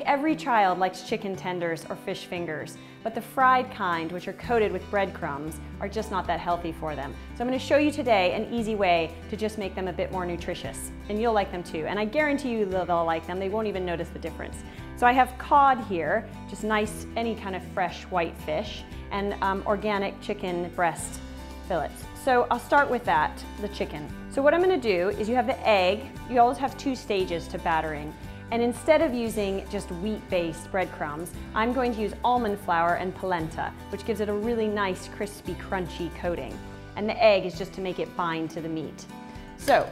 every child likes chicken tenders or fish fingers, but the fried kind, which are coated with breadcrumbs, are just not that healthy for them. So I'm going to show you today an easy way to just make them a bit more nutritious, and you'll like them too. And I guarantee you they'll like them. They won't even notice the difference. So I have cod here, just nice, any kind of fresh white fish, and organic chicken breast fillets. So I'll start with that, the chicken. So what I'm going to do is you have the egg. You always have 2 stages to battering. And instead of using just wheat-based breadcrumbs, I'm going to use almond flour and polenta, which gives it a really nice, crispy, crunchy coating. And the egg is just to make it bind to the meat. So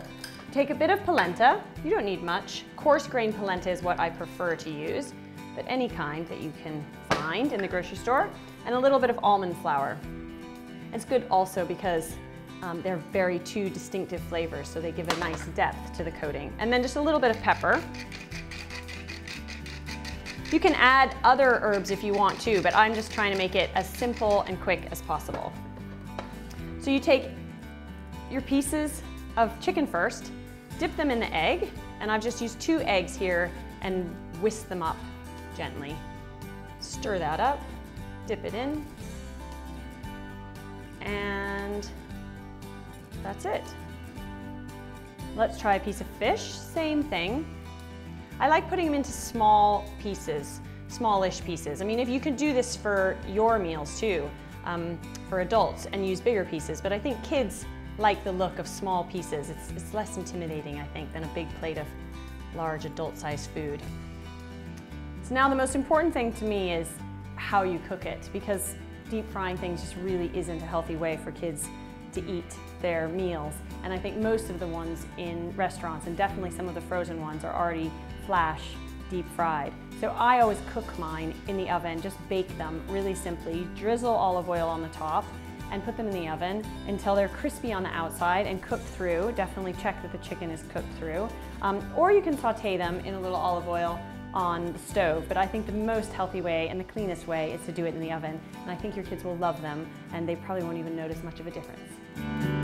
take a bit of polenta. You don't need much. Coarse grain polenta is what I prefer to use, but any kind that you can find in the grocery store, and a little bit of almond flour. It's good also because they're very 2 distinctive flavors, so they give a nice depth to the coating. And then just a little bit of pepper. You can add other herbs if you want to, but I'm just trying to make it as simple and quick as possible. So you take your pieces of chicken first, dip them in the egg, and I've just used 2 eggs here and whisk them up gently. Stir that up, dip it in, and that's it. Let's try a piece of fish, same thing. I like putting them into small pieces, smallish pieces. I mean, if you can do this for your meals too, for adults, and use bigger pieces, but I think kids like the look of small pieces. It's less intimidating, I think, than a big plate of large adult-sized food. So now the most important thing to me is how you cook it, because deep frying things just really isn't a healthy way for kids to eat their meals. And I think most of the ones in restaurants, and definitely some of the frozen ones, are already flash deep fried. So I always cook mine in the oven, just bake them really simply, drizzle olive oil on the top, and put them in the oven until they're crispy on the outside and cooked through. Definitely check that the chicken is cooked through. Or you can saute them in a little olive oil on the stove, but I think the most healthy way and the cleanest way is to do it in the oven. And I think your kids will love them, and they probably won't even notice much of a difference.